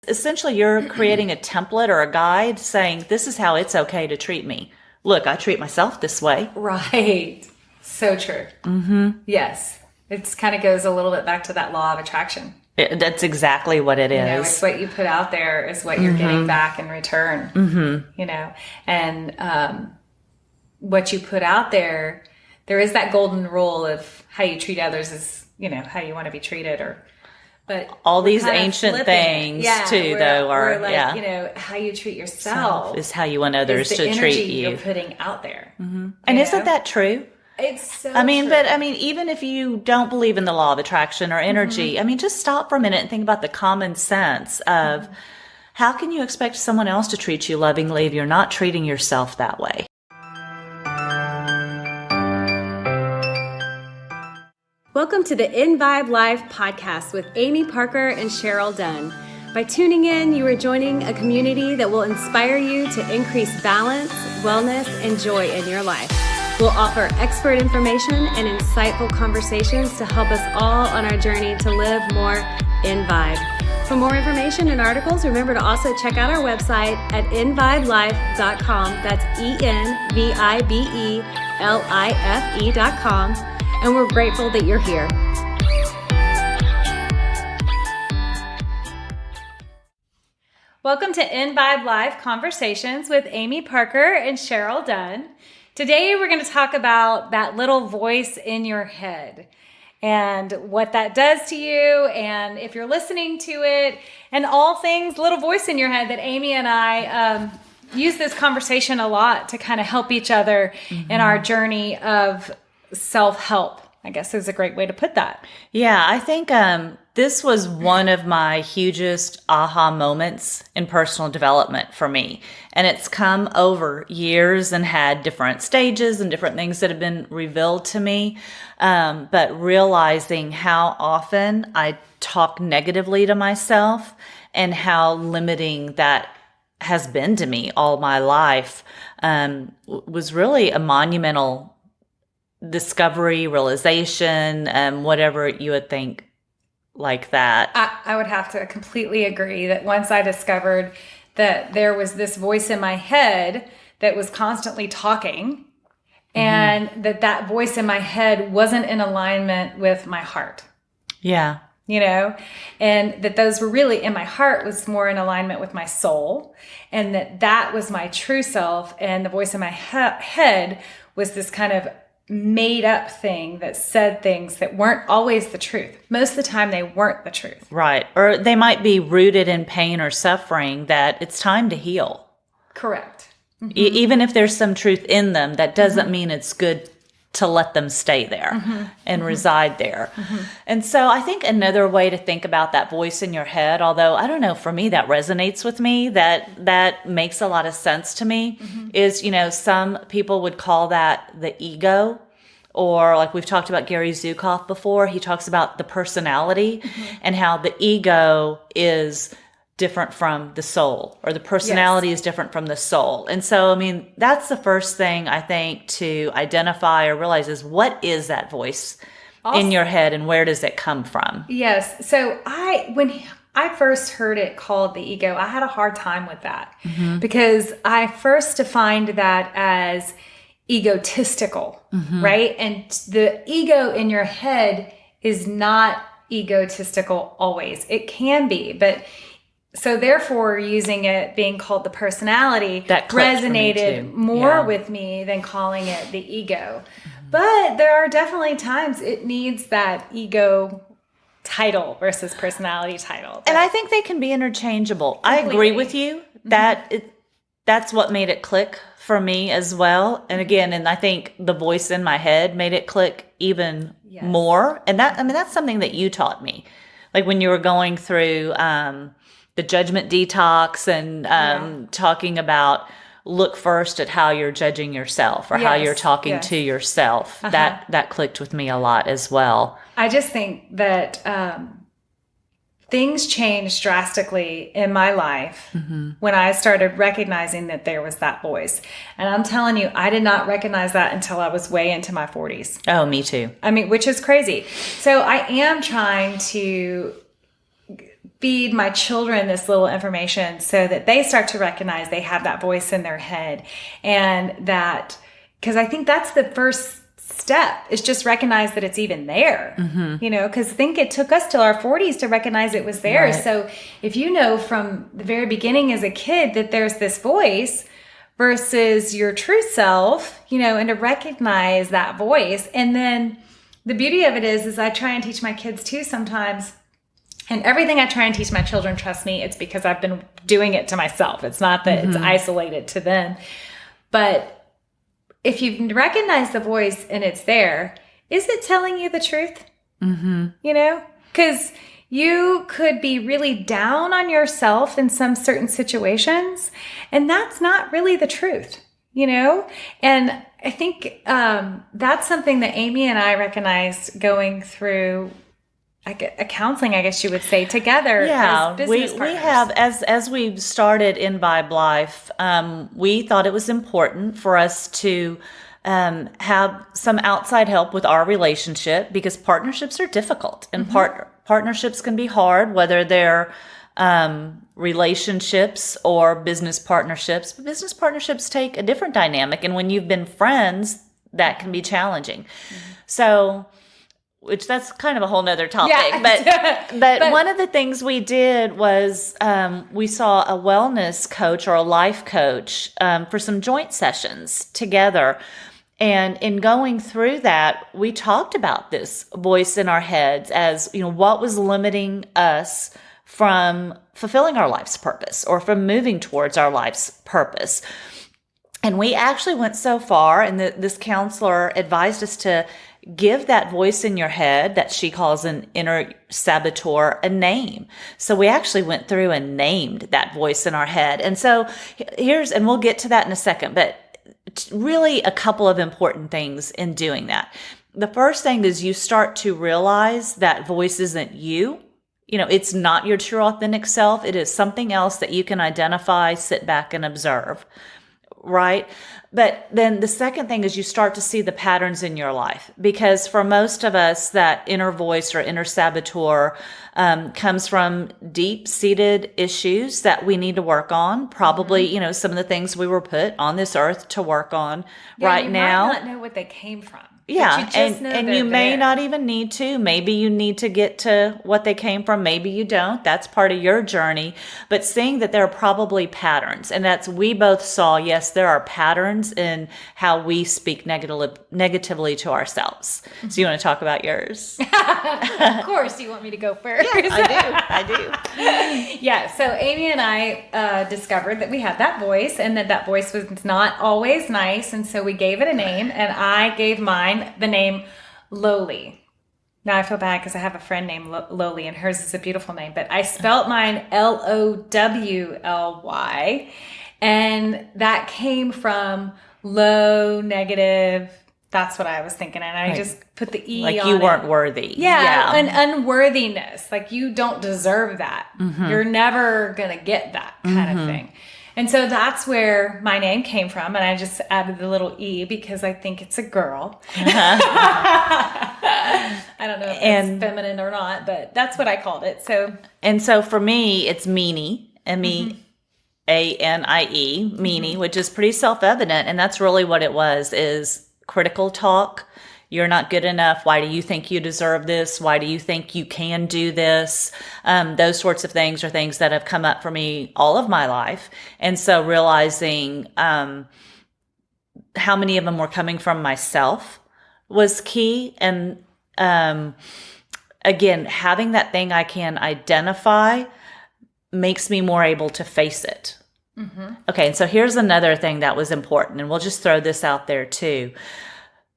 Essentially, you're creating a template or a guide saying, this is how it's okay to treat me. Look, I treat myself this way. Right. So true. Mm-hmm. Yes. It kind of goes a little bit back to that law of attraction. That's exactly what it is. You know, it's what you put out there is what you're getting back in return. Mm-hmm. You know, and what you put out there is that golden rule of how you treat others is, you know, how you want to be treated, but all these ancient things are like, you know, how you treat yourself is how you want others to treat you. You're putting out there. Mm-hmm. And isn't that true? It's so true. But even if you don't believe in the law of attraction or energy, just stop for a minute and think about the common sense of how can you expect someone else to treat you lovingly if you're not treating yourself that way? Welcome to the EnVibe Live podcast with Amy Parker and Cheryl Dunn. By tuning in, you are joining a community that will inspire you to increase balance, wellness, and joy in your life. We'll offer expert information and insightful conversations to help us all on our journey to live more EnVibe. For more information and articles, remember to also check out our website at envibelife.com. That's EnVibelife.com. And we're grateful that you're here. Welcome to EnVibe Live Conversations with Amy Parker and Cheryl Dunn. Today we're going to talk about that little voice in your head and what that does to you, and if you're listening to it, and all things little voice in your head that Amy and I use this conversation a lot to kind of help each other in our journey of self-help, I guess is a great way to put that. Yeah, I think this was one of my hugest aha moments in personal development for me. And it's come over years and had different stages and different things that have been revealed to me. But realizing how often I talk negatively to myself and how limiting that has been to me all my life was really a monumental discovery, realization, whatever you would think like that. I would have to completely agree that once I discovered that there was this voice in my head that was constantly talking, and that voice in my head wasn't in alignment with my heart. Yeah. You know, and that those were really in my heart was more in alignment with my soul, and that was my true self, and the voice in my head was this kind of made up thing that said things that weren't always the truth. Most of the time they weren't the truth. Right. Or they might be rooted in pain or suffering that it's time to heal. Correct. Even if there's some truth in them, that doesn't mean it's good to let them stay there and reside there. And so I think another way to think about that voice in your head, although I don't know, for me that resonates with me, that makes a lot of sense to me, is, you know, some people would call that the ego, or like we've talked about Gary Zukav before, he talks about the personality and how the ego is different from the soul, or the personality is different from the soul. And so, I mean, that's the first thing I think to identify or realize is, what is that voice in your head and where does it come from? Yes. So when I first heard it called the ego, I had a hard time with that because I first defined that as egotistical, right? And the ego in your head is not egotistical always. It can be, but so therefore, using it being called the personality that resonated more with me than calling it the ego. But there are definitely times it needs that ego title versus personality title. And I think they can be interchangeable. Completely. I agree with you that that's what made it click for me as well. And again, and I think the voice in my head made it click even more. And that's something that you taught me. Like when you were going through the judgment detox and talking about look first at how you're judging yourself or how you're talking to yourself. That clicked with me a lot as well. I just think that things changed drastically in my life when I started recognizing that there was that voice. And I'm telling you, I did not recognize that until I was way into my 40s. Oh, me too. I mean, which is crazy. So I am trying to feed my children this little information so that they start to recognize they have that voice in their head. And that, because I think that's the first step, is just recognize that it's even there, because I think it took us till our 40s to recognize it was there. Right. So if you know from the very beginning as a kid that there's this voice versus your true self, and to recognize that voice. And then the beauty of it is I try and teach my kids too sometimes. And everything I try and teach my children, trust me, it's because I've been doing it to myself. It's not that it's isolated to them. But if you recognize the voice and it's there, is it telling you the truth? Because you could be really down on yourself in some certain situations, and that's not really the truth, And I think that's something that Amy and I recognized going through a counseling, I guess you would say, together. Yeah, as business partners. we have, as we started EnVibe Life, we thought it was important for us to have some outside help with our relationship, because partnerships are difficult, and partnerships can be hard, whether they're relationships or business partnerships. But business partnerships take a different dynamic, and when you've been friends, that can be challenging. So, which that's kind of a whole nother topic. Yeah. But one of the things we did was we saw a wellness coach or a life coach for some joint sessions together. And in going through that, we talked about this voice in our heads as, what was limiting us from fulfilling our life's purpose or from moving towards our life's purpose. And we actually went so far, and this counselor advised us to give that voice in your head that she calls an inner saboteur a name. So we actually went through and named that voice in our head. And so and we'll get to that in a second, but really a couple of important things in doing that. The first thing is you start to realize that voice isn't you. It's not your true authentic self. It is something else that you can identify, sit back and observe. Right? But then the second thing is you start to see the patterns in your life, because for most of us, that inner voice or inner saboteur comes from deep-seated issues that we need to work on. Probably, some of the things we were put on this earth to work on right now. You might not know what they came from. Yeah, and you may not even need to. Maybe you need to get to what they came from. Maybe you don't. That's part of your journey. But seeing that there are probably patterns, and we both saw, yes, there are patterns in how we speak negatively to ourselves. So you want to talk about yours? Of course, you want me to go first? Yeah, I do. Yeah, so Amy and I discovered that we had that voice, and that voice was not always nice, and so we gave it a name, and I gave mine the name Lowly. Now I feel bad because I have a friend named Lowly, and hers is a beautiful name, but I spelt mine Lowly, and that came from low, negative. That's what I was thinking, and I just put the E like on you weren't worthy. Yeah, an unworthiness. Like you don't deserve that. You're never gonna get that kind of thing. And so that's where my name came from, and I just added the little E because I think it's a girl. I don't know if it's feminine or not, but that's what I called it. So for me, it's Meanie, Meanie, Meanie, which is pretty self-evident, and that's really what it was, is critical talk. You're not good enough. Why do you think you deserve this? Why do you think you can do this? Those sorts of things are things that have come up for me all of my life. And so realizing how many of them were coming from myself was key. And again, having that thing I can identify makes me more able to face it. Okay, and so here's another thing that was important, and we'll just throw this out there too.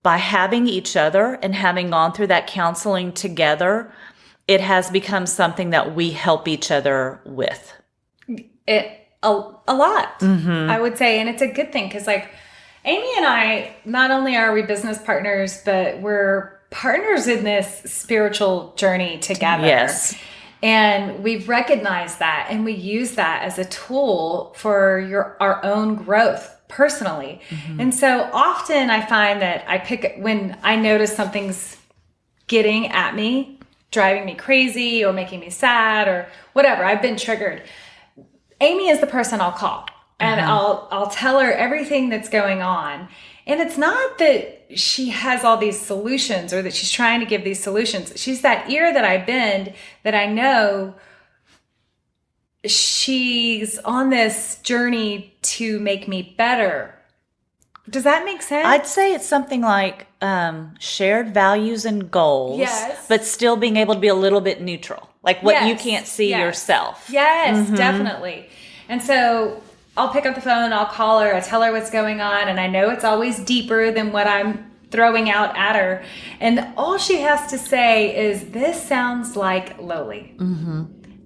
By having each other and having gone through that counseling together, it has become something that we help each other with. A lot, I would say. And it's a good thing because, like, Amy and I, not only are we business partners, but we're partners in this spiritual journey together. Yes. And we've recognized that, and we use that as a tool for our own growth personally. And so often I find that when I notice something's getting at me, driving me crazy or making me sad or whatever. I've been triggered. Amy is the person I'll call, and I'll tell her everything that's going on. And it's not that she has all these solutions or that she's trying to give these solutions. She's that ear that I bend, that I know she's on this journey to make me better. Does that make sense? I'd say it's something like shared values and goals, Yes. but still being able to be a little bit neutral, like what you can't see yourself. Yes, definitely. And so I'll pick up the phone, I'll call her, I tell her what's going on, and I know it's always deeper than what I'm throwing out at her. And all she has to say is, this sounds like Loli.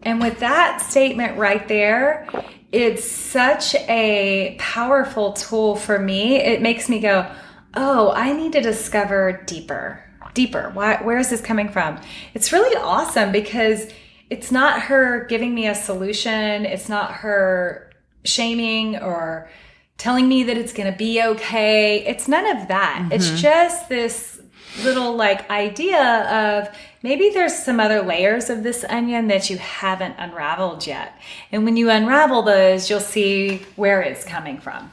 And with that statement right there, it's such a powerful tool for me. It makes me go, oh, I need to discover deeper. Where is this coming from? It's really awesome because it's not her giving me a solution. It's not her shaming or telling me that it's going to be okay. It's none of that. It's just this little like idea of maybe there's some other layers of this onion that you haven't unraveled yet. And when you unravel those, you'll see where it's coming from.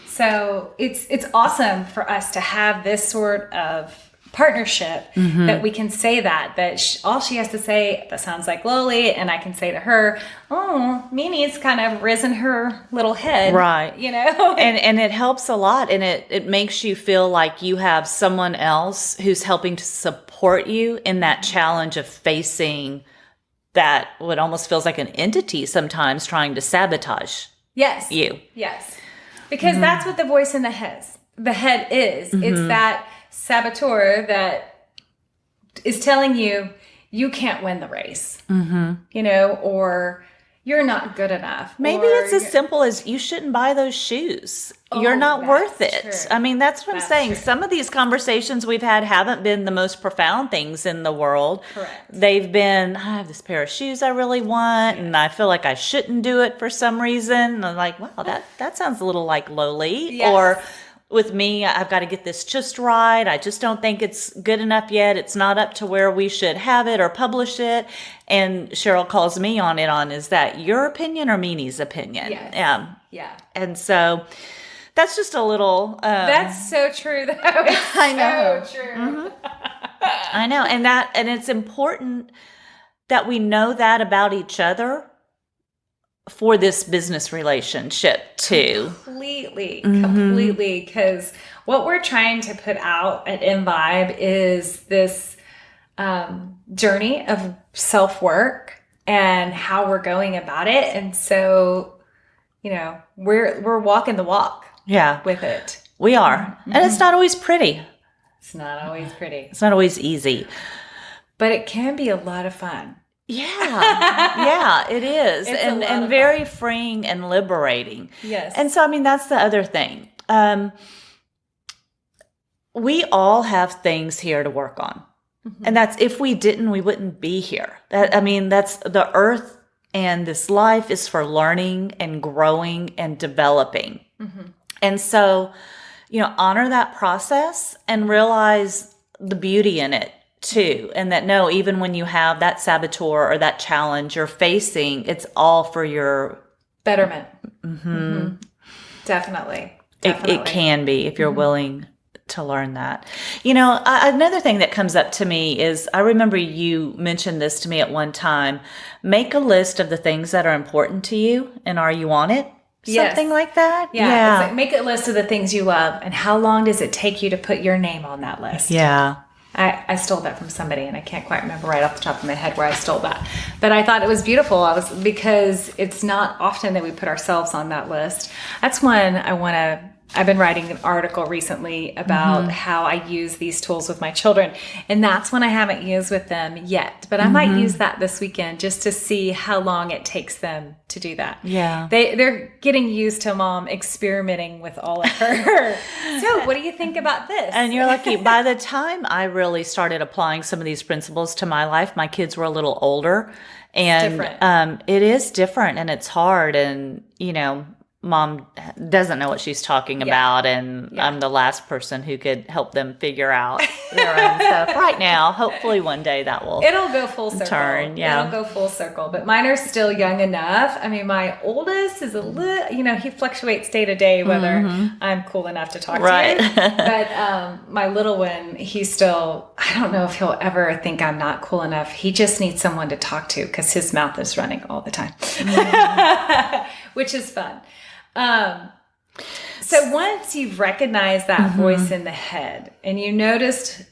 So it's awesome for us to have this sort of partnership that we can say that all she has to say, that sounds like Loli, and I can say to her, oh, Mimi's kind of risen her little head. Right. You know? And it helps a lot, and it makes you feel like you have someone else who's helping to support you in that challenge of facing that what almost feels like an entity sometimes trying to sabotage Yes. you. Yes. Because that's what the voice in the head is. It's that saboteur that is telling you can't win the race, you know, or you're not good enough. Maybe it's as simple as you shouldn't buy those shoes. You're not worth it. True. I mean, that's what I'm saying. true. Some of these conversations we've had haven't been the most profound things in the world. Correct. They've been, I have this pair of shoes I really want, and I feel like I shouldn't do it for some reason. And I'm like, wow, that sounds a little like Loli. Yes. Or with me, I've got to get this just right. I just don't think it's good enough yet. It's not up to where we should have it or publish it. And Cheryl calls me on it on, is that your opinion or Mimi's opinion? Yes. Yeah. And so that's just a little... That's so true, though. It's I know. so true. I know. And it's important that we know that about each other for this business relationship too. Completely. Because what we're trying to put out at EnVibe is this journey of self-work and how we're going about it. And so, you know, we're walking the walk with it. We are. And it's not always pretty. It's not always pretty, It's not always easy. but it can be a lot of fun. Yeah, it is. It's a lot And of very freeing and liberating. Yes. And so, I mean, that's the other thing. We all have things here to work on. And that's, if we didn't, we wouldn't be here. That's the earth, and this life is for learning and growing and developing. And so, you know, honor that process and realize the beauty in it too. And that, no, even when you have that saboteur or that challenge you're facing, it's all for your Betterment. Definitely. It can be, if you're willing to learn that. You know, another thing that comes up to me is, I remember you mentioned this to me at one time, make a list of the things that are important to you, and are you on it? Yes. Something like that. Yeah. It's like, make a list of the things you love, and how long does it take you to put your name on that list? Yeah. I stole that from somebody, and I can't quite remember right off the top of my head where I stole that. But I thought it was beautiful. Because it's not often that we put ourselves on that list. That's one I've been writing an article recently about how I use these tools with my children, and that's one I haven't used with them yet. But I might use that this weekend just to see how long it takes them to do that. Yeah. They're getting used to mom experimenting with all of her. So what do you think about this? And you're lucky. By the time I really started applying some of these principles to my life, my kids were a little older. And different. it is different, and it's hard. And, you know, mom doesn't know what she's talking about, and I'm the last person who could help them figure out their own stuff right now. Hopefully one day that will It'll go full circle. It'll go full circle. But mine are still young enough. I mean, my oldest is a little, he fluctuates day to day whether I'm cool enough to talk to you. But my little one, he's still, I don't know if he'll ever think I'm not cool enough. He just needs someone to talk to because his mouth is running all the time, which is fun. So once you've recognized that voice in the head and you noticed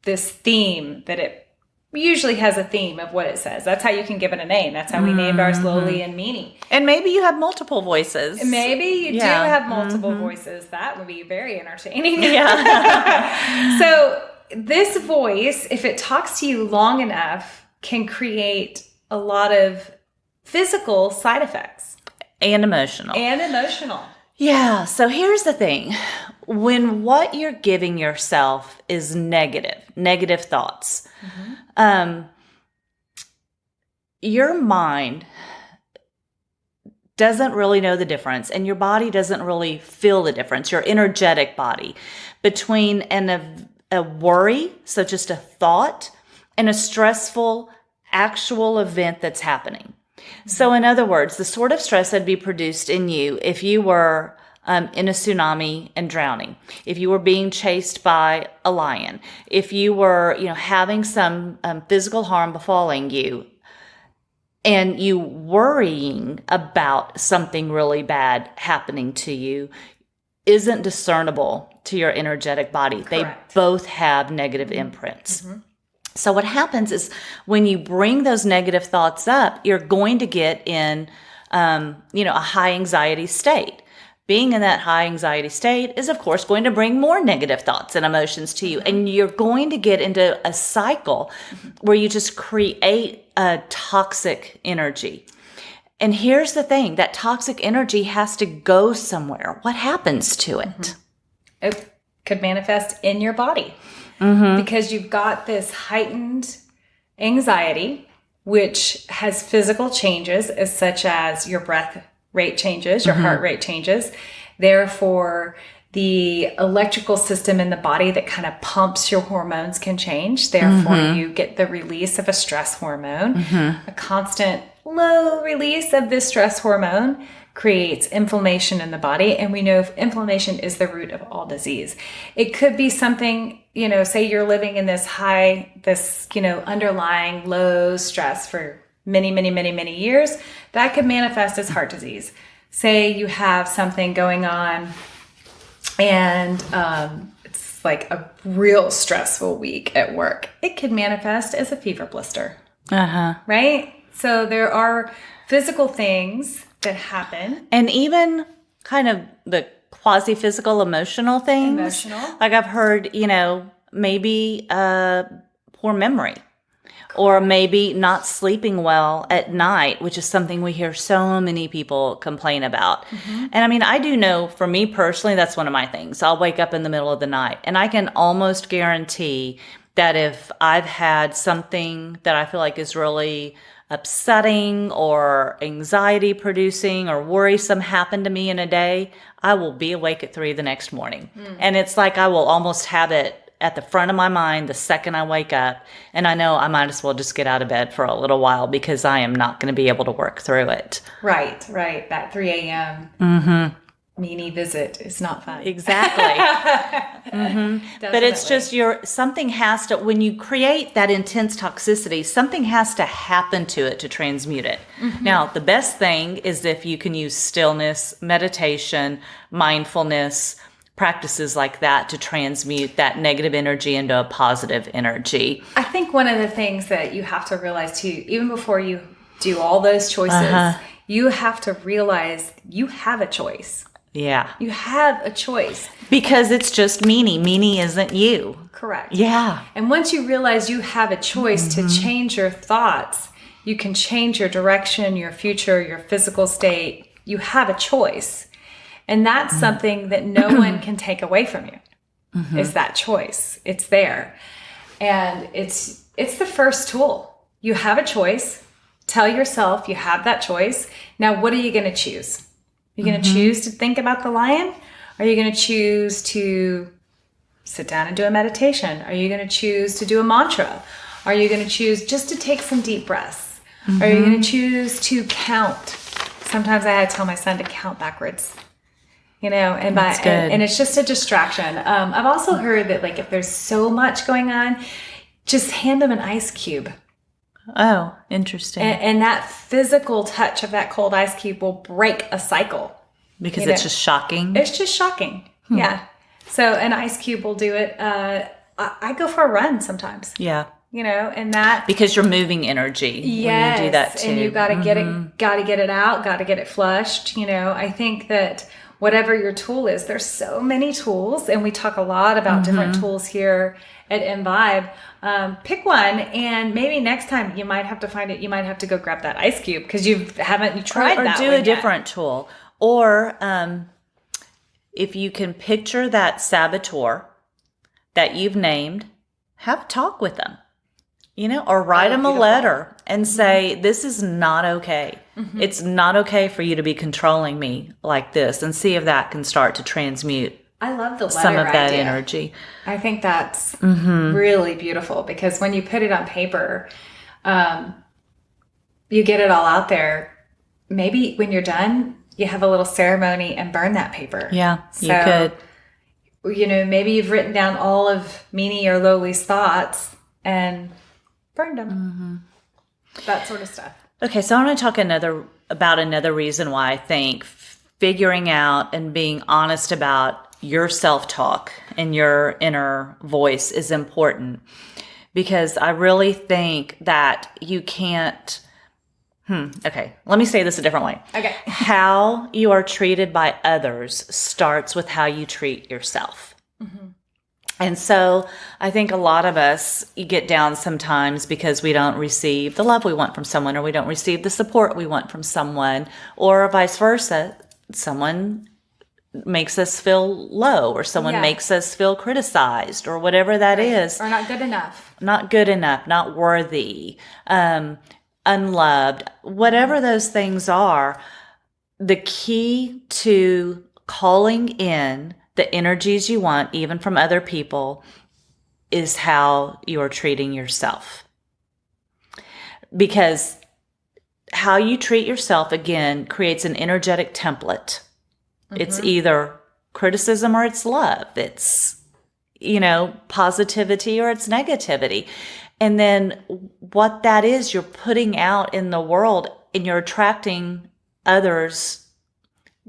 this theme, that it usually has a theme of what it says. That's how you can give it a name. That's how we named our Slowly and Meanie. And maybe you have multiple voices. Maybe you do have multiple voices. That would be very entertaining. Yeah. So this voice, if it talks to you long enough, can create a lot of physical side effects. And emotional. Yeah. So here's the thing. When what you're giving yourself is negative thoughts, your mind doesn't really know the difference, and your body doesn't really feel the difference, your energetic body, between a worry, so just a thought, and a stressful actual event that's happening. So in other words, the sort of stress that'd be produced in you if you were in a tsunami and drowning, if you were being chased by a lion, if you were, having some physical harm befalling you, and you worrying about something really bad happening to you, isn't discernible to your energetic body. Correct. They both have negative imprints. So what happens is when you bring those negative thoughts up, you're going to get in, a high anxiety state. Being in that high anxiety state is, of course, going to bring more negative thoughts and emotions to you. And you're going to get into a cycle where you just create a toxic energy. And here's the thing, that toxic energy has to go somewhere. What happens to it? It could manifest in your body. Because you've got this heightened anxiety, which has physical changes, such as your breath rate changes, your heart rate changes. Therefore, the electrical system in the body that kind of pumps your hormones can change. Therefore, you get the release of a stress hormone. A constant low release of this stress hormone creates inflammation in the body. And we know inflammation is the root of all disease. It could be something, say you're living in this underlying low stress for many, many, many, many years. That could manifest as heart disease. Say you have something going on and it's like a real stressful week at work. It could manifest as a fever blister. Right? So there are physical things that happen. And even kind of the quasi-physical emotional things. Like I've heard, maybe poor memory. Or maybe not sleeping well at night, which is something we hear so many people complain about. And I mean, I do know for me personally, that's one of my things. I'll wake up in the middle of the night and I can almost guarantee that if I've had something that I feel like is really upsetting or anxiety producing or worrisome happen to me in a day, I will be awake at 3 the next morning. And it's like I will almost have it at the front of my mind the second I wake up, and I know I might as well just get out of bed for a little while because I am not going to be able to work through it. Right. That 3 a.m. Meanie visit is not fun. Exactly. But it's just something has to, when you create that intense toxicity, something has to happen to it to transmute it. Now, the best thing is if you can use stillness, meditation, mindfulness, practices like that to transmute that negative energy into a positive energy. I think one of the things that you have to realize too, even before you do all those choices, you have to realize you have a choice. Yeah. You have a choice. Because it's just Meanie. Meanie isn't you. Correct. Yeah. And once you realize you have a choice to change your thoughts, you can change your direction, your future, your physical state. You have a choice. And that's something that no one can take away from you, is that choice. It's there. And it's the first tool. You have a choice. Tell yourself you have that choice. Now, what are you going to choose? Are you going to choose to think about the lion? Are you going to choose to sit down and do a meditation? Are you going to choose to do a mantra? Are you going to choose just to take some deep breaths? Are you going to choose to count? Sometimes I had to tell my son to count backwards, and and it's just a distraction. I've also heard that like if there's so much going on, just hand them an ice cube. Oh, interesting. And that physical touch of that cold ice cube will break a cycle. Because it's just shocking. It's just shocking. Yeah. So an ice cube will do it. I go for a run sometimes. Yeah. And that because you're moving energy when you do that too. And you got to get it out, got to get it flushed. I think that whatever your tool is, there's so many tools, and we talk a lot about different tools here at EnVibe. Pick one, and maybe next time you might have to find it. You might have to go grab that ice cube because you tried that. Or do a different tool, or if you can picture that saboteur that you've named, have a talk with them. Or write them a letter and say, this is not okay. It's not okay for you to be controlling me like this, and see if that can start to transmute I love the letter some of that idea. energy. I think that's really beautiful because when you put it on paper, you get it all out there. Maybe when you're done, you have a little ceremony and burn that paper. Yeah, you could. Maybe you've written down all of Meanie or Lowly's thoughts and burned them. That sort of stuff. Okay, so I want to talk about another reason why I think figuring out and being honest about your self-talk and your inner voice is important, because I really think that you can't. Okay, let me say this a different way. Okay. How you are treated by others starts with how you treat yourself. And so I think a lot of us get down sometimes because we don't receive the love we want from someone, or we don't receive the support we want from someone, or vice versa. Someone makes us feel low, or someone makes us feel criticized, or whatever that is. Or not good enough. Not good enough, not worthy, unloved, whatever those things are. The key to calling in the energies you want, even from other people, is how you're treating yourself. Because how you treat yourself, again, creates an energetic template. It's either criticism or it's love. It's, positivity or it's negativity. And then what that is, you're putting out in the world, and you're attracting others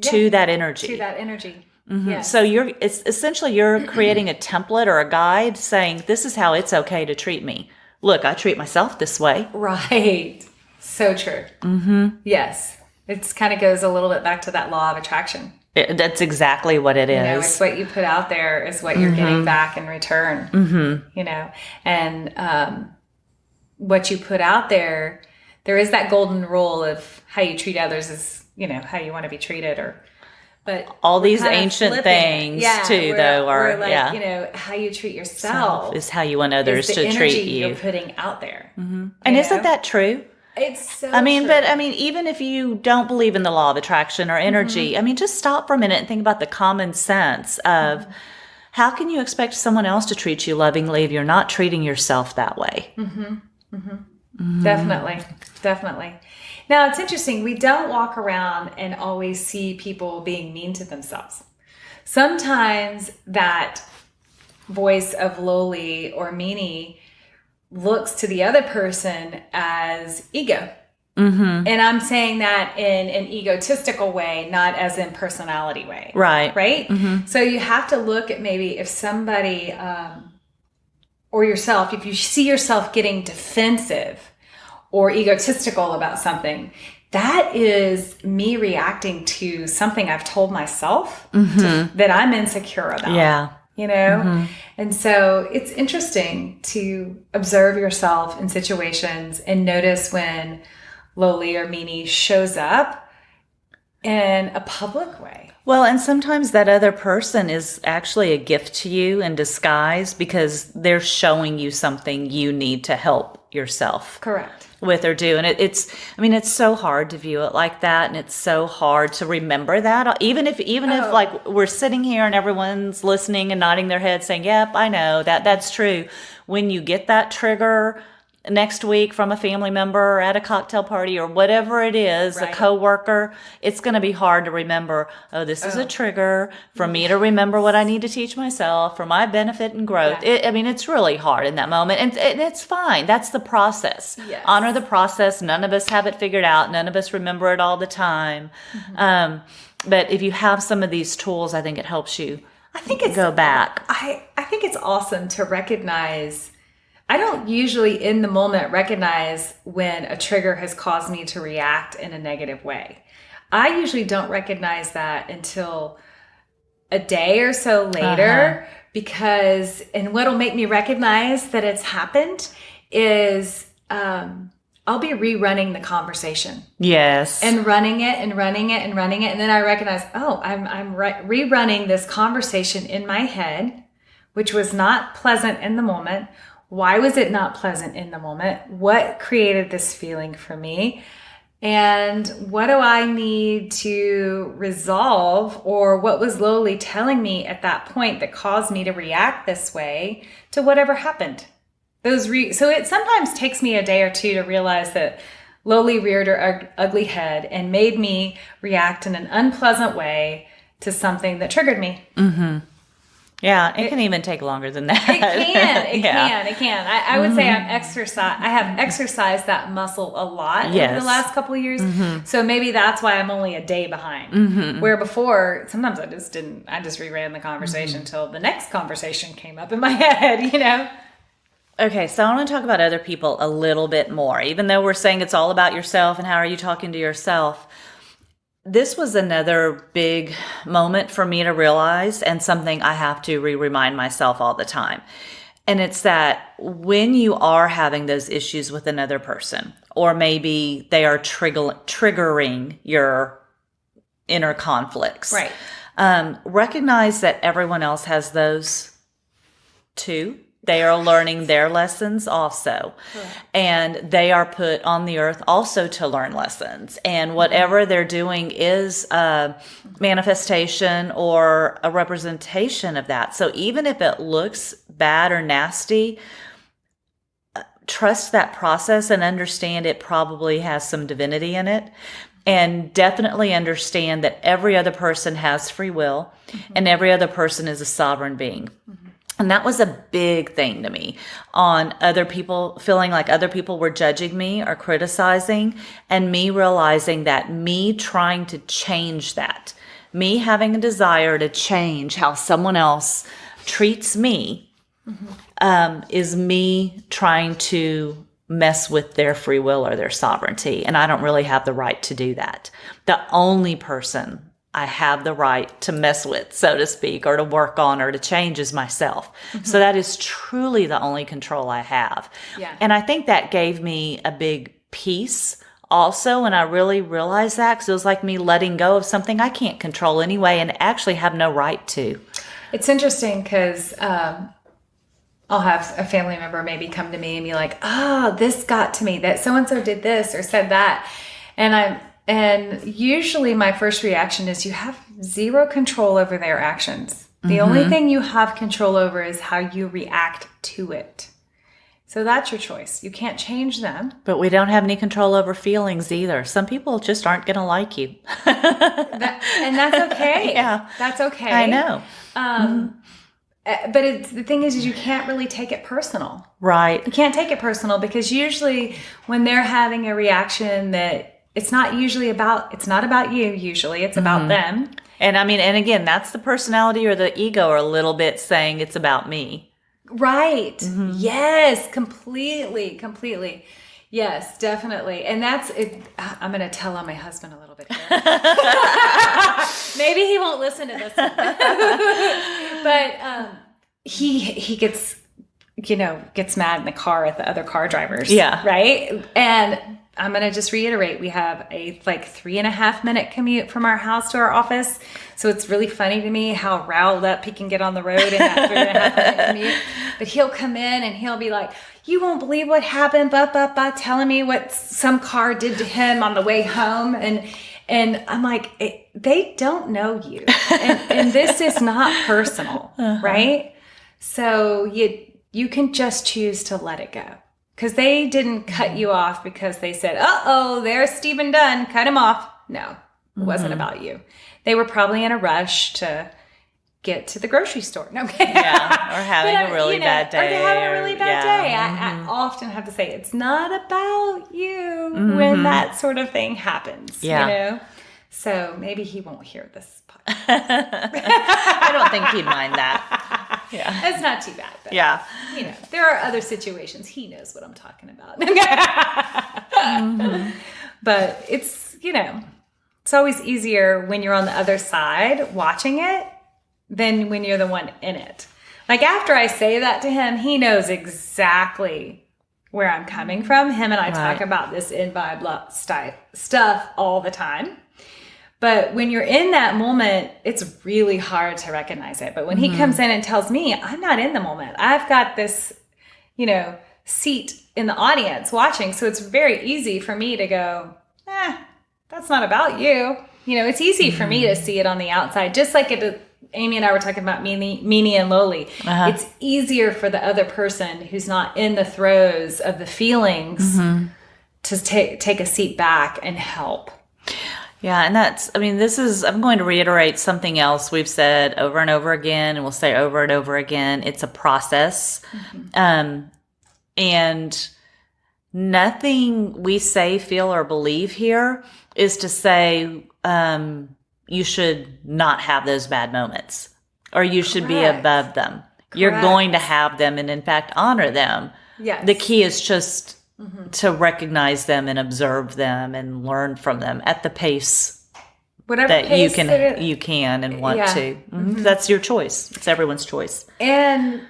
to that energy. Yes. So you're creating a template or a guide saying, this is how it's okay to treat me. Look, I treat myself this way. Right. So true. Yes. It kind of goes a little bit back to that law of attraction. That's exactly what it is. It's what you put out there is what you're getting back in return. And what you put out there is that golden rule of how you treat others is, how you want to be treated, but all these ancient things too, though, are how you treat yourself is how you want others to treat you. You're putting out there, and isn't that true? It's so. But even if you don't believe in the law of attraction or energy, just stop for a minute and think about the common sense of how can you expect someone else to treat you lovingly if you're not treating yourself that way? Definitely. Now, it's interesting. We don't walk around and always see people being mean to themselves. Sometimes that voice of Lowly or Meanie looks to the other person as ego. And I'm saying that in an egotistical way, not as in personality way. Right? So you have to look at maybe if somebody or yourself, if you see yourself getting defensive or egotistical about something, that is me reacting to something I've told myself that I'm insecure about. Yeah. And so it's interesting to observe yourself in situations and notice when Lowly or Meanie shows up in a public way. Well, and sometimes that other person is actually a gift to you in disguise because they're showing you something you need to help yourself. Correct. with or do. And it's so hard to view it like that. And it's so hard to remember that. Even if like we're sitting here and everyone's listening and nodding their head saying, yep, I know that's true. When you get that trigger next week from a family member or at a cocktail party or whatever it is, a coworker, it's going to be hard to remember, this is a trigger for me to remember what I need to teach myself for my benefit and growth. Yeah. It's really hard in that moment. And it's fine. That's the process. Yes. Honor the process. None of us have it figured out. None of us remember it all the time. But if you have some of these tools, I think it helps you go back. I think it's awesome to recognize. I don't usually in the moment recognize when a trigger has caused me to react in a negative way. I usually don't recognize that until a day or so later because, and what'll make me recognize that it's happened is I'll be rerunning the conversation. Yes. And running it and running it and running it. And then I recognize, I'm rerunning this conversation in my head, which was not pleasant in the moment. Why was it not pleasant in the moment? What created this feeling for me? And what do I need to resolve, or what was Lowly telling me at that point that caused me to react this way to whatever happened? So it sometimes takes me a day or two to realize that Lowly reared her ugly head and made me react in an unpleasant way to something that triggered me. Mm-hmm. Yeah, it can even take longer than that. It can. I would say I have exercised that muscle a lot over the last couple of years. Mm-hmm. So maybe that's why I'm only a day behind. Mm-hmm. Where before, sometimes I just reran the conversation until the next conversation came up in my head, Okay, so I want to talk about other people a little bit more. Even though we're saying it's all about yourself and how are you talking to yourself, this was another big moment for me to realize, and something I have to remind myself all the time. And it's that when you are having those issues with another person, or maybe they are triggering your inner conflicts, right? Recognize that everyone else has those too. They are learning their lessons also. Correct. And they are put on the earth also to learn lessons. And whatever they're doing is a manifestation or a representation of that. So even if it looks bad or nasty, trust that process and understand it probably has some divinity in it. And definitely understand that every other person has free will, and every other person is a sovereign being. Mm-hmm. And that was a big thing to me, on other people feeling like other people were judging me or criticizing, and me realizing that me trying to change that, me having a desire to change how someone else treats me, is me trying to mess with their free will or their sovereignty. And I don't really have the right to do that. The only person I have the right to mess with, so to speak, or to work on or to change is myself. Mm-hmm. So that is truly the only control I have. Yeah. And I think that gave me a big peace also. And I really realized that, because it was like me letting go of something I can't control anyway and actually have no right to. It's interesting because I'll have a family member maybe come to me and be like, this got to me, that so-and-so did this or said that. And usually my first reaction is you have zero control over their actions. The only thing you have control over is how you react to it. So that's your choice. You can't change them. But we don't have any control over feelings either. Some people just aren't going to like you. And that's okay. Yeah. That's okay. I know. But the thing is you can't really take it personal. Right. You can't take it personal, because usually when they're having a reaction that it's not about you, usually. It's about them. And and again, that's the personality or the ego or a little bit saying it's about me. Right. Mm-hmm. Yes, completely. Yes, definitely. And that's it. I'm going to tell on my husband a little bit here. Maybe he won't listen to this one. But he gets mad in the car at the other car drivers. Yeah. Right? And I'm going to just reiterate, we have a 3.5-minute commute from our house to our office. So it's really funny to me how riled up he can get on the road in that 3.5-minute commute. But he'll come in and he'll be like, you won't believe what happened, telling me what some car did to him on the way home. And I'm like, they don't know you. And this is not personal, right? So you can just choose to let it go. Because they didn't cut you off because they said, uh-oh, there's Stephen Dunn, cut him off. No, it wasn't about you. They were probably in a rush to get to the grocery store. No, okay. Yeah, or having a really bad day. Or they're having a really bad day. I often have to say, it's not about you when that sort of thing happens, you know? So maybe he won't hear this podcast. I don't think he'd mind that. Yeah. It's not too bad. But, Yeah. There are other situations. He knows what I'm talking about. But it's, it's always easier when you're on the other side watching it than when you're the one in it. Like after I say that to him, he knows exactly where I'm coming from. Him and I talk about this EnVibe stuff all the time. But when you're in that moment, it's really hard to recognize it. But when he comes in and tells me, I'm not in the moment. I've got this, seat in the audience watching. So it's very easy for me to go, that's not about you. It's easy for me to see it on the outside. Just like Amy and I were talking about Meanie and Lowly. It's easier for the other person who's not in the throes of the feelings to take a seat back and help. Yeah, and I'm going to reiterate something else we've said over and over again, and we'll say over and over again. It's a process. And nothing we say, feel, or believe here is to say you should not have those bad moments or you should be above them. You're going to have them and, in fact, honor them. Yes. The key is just to recognize them and observe them and learn from them at the pace that you can and want to. That's your choice. It's everyone's choice. And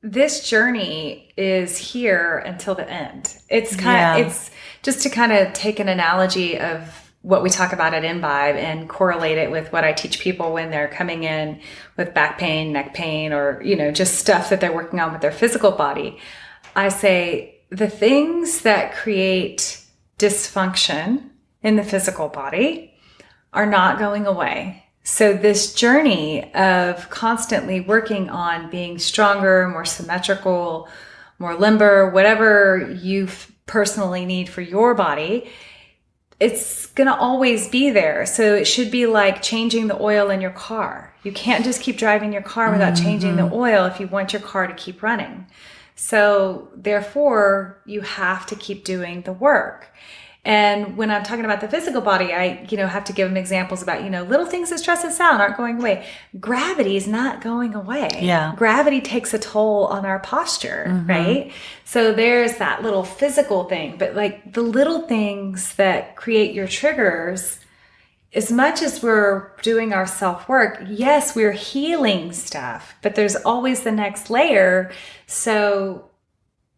this journey is here until the end. It's it's just to kind of take an analogy of what we talk about at EnVibe and correlate it with what I teach people when they're coming in with back pain, neck pain, or, just stuff that they're working on with their physical body. I say the things that create dysfunction in the physical body are not going away. So this journey of constantly working on being stronger, more symmetrical, more limber, whatever you personally need for your body, it's going to always be there. So it should be like changing the oil in your car. You can't just keep driving your car without changing the oil if you want your car to keep running. So therefore, you have to keep doing the work. And when I'm talking about the physical body, I, have to give them examples about, little things that stress us out aren't going away. Gravity is not going away. Yeah. Gravity takes a toll on our posture, right? So there's that little physical thing, but like the little things that create your triggers, as much as we're doing our self-work, yes, we're healing stuff, but there's always the next layer. So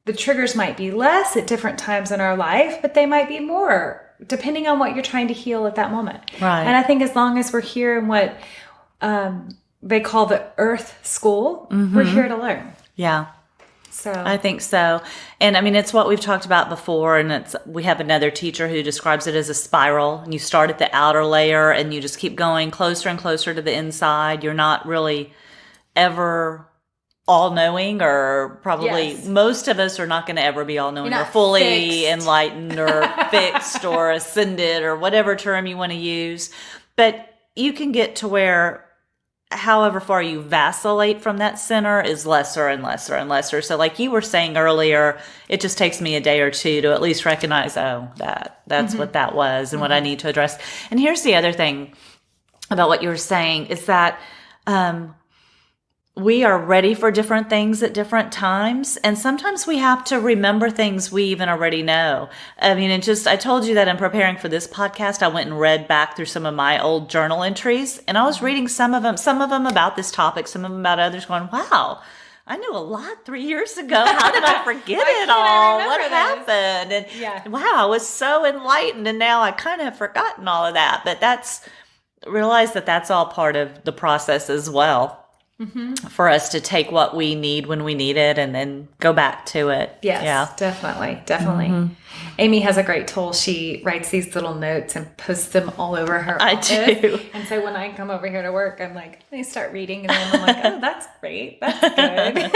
the triggers might be less at different times in our life, but they might be more, depending on what you're trying to heal at that moment. Right. And I think as long as we're here in what they call the earth school, we're here to learn. Yeah. So I think so. And it's what we've talked about before. And we have another teacher who describes it as a spiral. And you start at the outer layer and you just keep going closer and closer to the inside. You're not really ever all-knowing, or probably most of us are not going to ever be all-knowing or fully fixed. Enlightened or fixed or ascended or whatever term you want to use. But you can get to where however far you vacillate from that center is lesser and lesser and lesser. So like you were saying earlier, it just takes me a day or two to at least recognize, that's what that was and what I need to address. And here's the other thing about what you were saying is that we are ready for different things at different times. And sometimes we have to remember things we even already know. I told you that in preparing for this podcast, I went and read back through some of my old journal entries, and I was reading some of them about this topic, some of them about others, going, wow, I knew a lot 3 years ago. How did I forget Why it can't I all? remember What this? happened? And Yeah. wow, I was so enlightened, and now I kind of have forgotten all of that. But realize that that's all part of the process as well. For us to take what we need when we need it and then go back to it. Yes, Yeah. definitely. Amy has a great tool. She writes these little notes and posts them all over her office. do. And so when I come over here to work, I'm like, I start reading, and then I'm like, oh, that's great. That's good.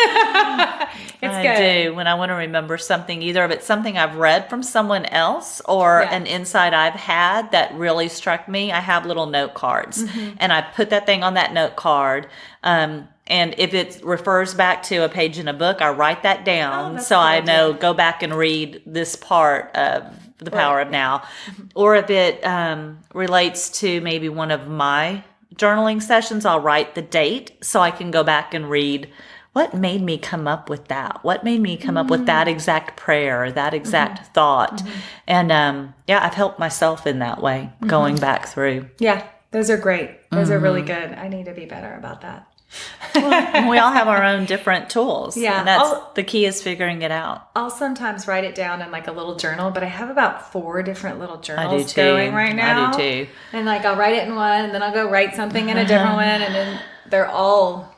It's I good. do. When I want to remember something, either if it's something I've read from someone else or Yeah. an insight I've had that really struck me, I have little note cards. And I put that thing on that note card. And if it refers back to a page in a book, I write that down that's so a good I idea. know, go back and read this part of The Power of Now. Or if it relates to maybe one of my journaling sessions, I'll write the date so I can go back and read what made me come up with that? What made me come up with that exact prayer, that exact thought? And I've helped myself in that way, going back through. Yeah, those are great. Those are really good. I need to be better about that. We all have our own different tools. Yeah. And that's the key, is figuring it out. I'll sometimes write it down in like a little journal, but I have about 4 different little I do journals too. going right now. I do too. And like I'll write it in one, and then I'll go write something in a different one, and then they're all,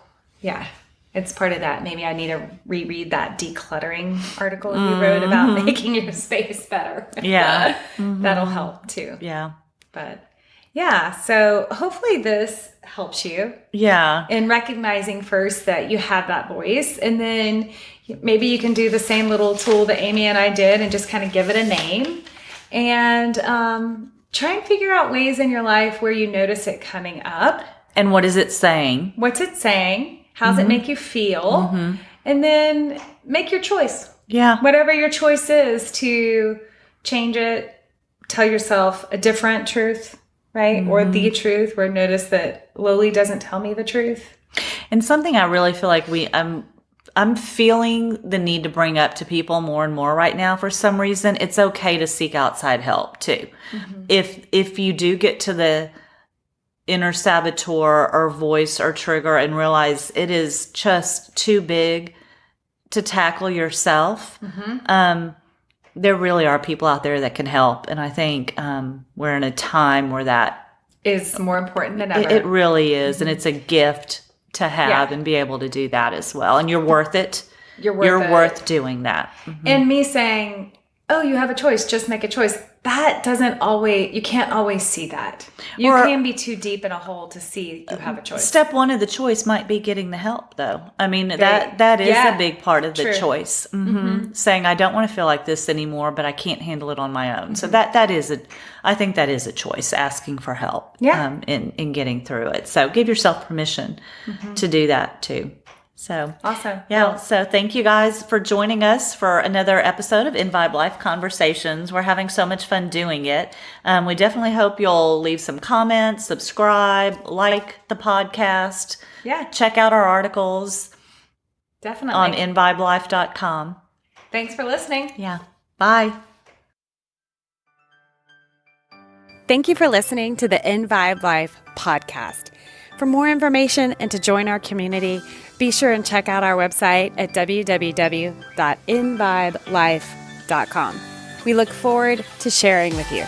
it's part of that. Maybe I need to reread that decluttering article you wrote about making your space better. Yeah. That'll help too. Yeah. But yeah, so hopefully this helps you Yeah. in recognizing first that you have that voice, and then maybe you can do the same little tool that Amy and I did and just kind of give it a name, and try and figure out ways in your life where you notice it coming up. And what is it saying? What's it saying? How's it make you feel? And then make your choice. Yeah. Whatever your choice is, to change it, tell yourself a different truth, right? Or the truth, where notice that Loli doesn't tell me the truth. And something I really feel like I'm feeling the need to bring up to people more and more right now for some reason. It's okay to seek outside help too. If you do get to the inner saboteur or voice or trigger and realize it is just too big to tackle yourself, there really are people out there that can help. And I think we're in a time where that Is more important than ever. it really is. And it's a gift to have and be able to do that as well. And you're worth it. You're worth it. Doing that. And me saying, oh, you have a choice, just make a choice. That doesn't always, you can't always see that. You can be too deep in a hole to see you have a choice. Step one of the choice might be getting the help, though. I mean, that is a big part of the True. choice. Saying, I don't want to feel like this anymore, but I can't handle it on my own. So I think that is a choice, asking for help in getting through it. So give yourself permission to do that too. So Awesome. Yeah. Well, So thank you guys for joining us for another episode of EnVibe Life Conversations. We're having so much fun doing it. We definitely hope you'll leave some comments, subscribe, like the podcast. yeah, Check out our articles definitely. on envibelife.com. Thanks for listening. Yeah. Bye. Thank you for listening to the EnVibe Life podcast. For more information and to join our community, be sure and check out our website at www.envibelife.com. We look forward to sharing with you.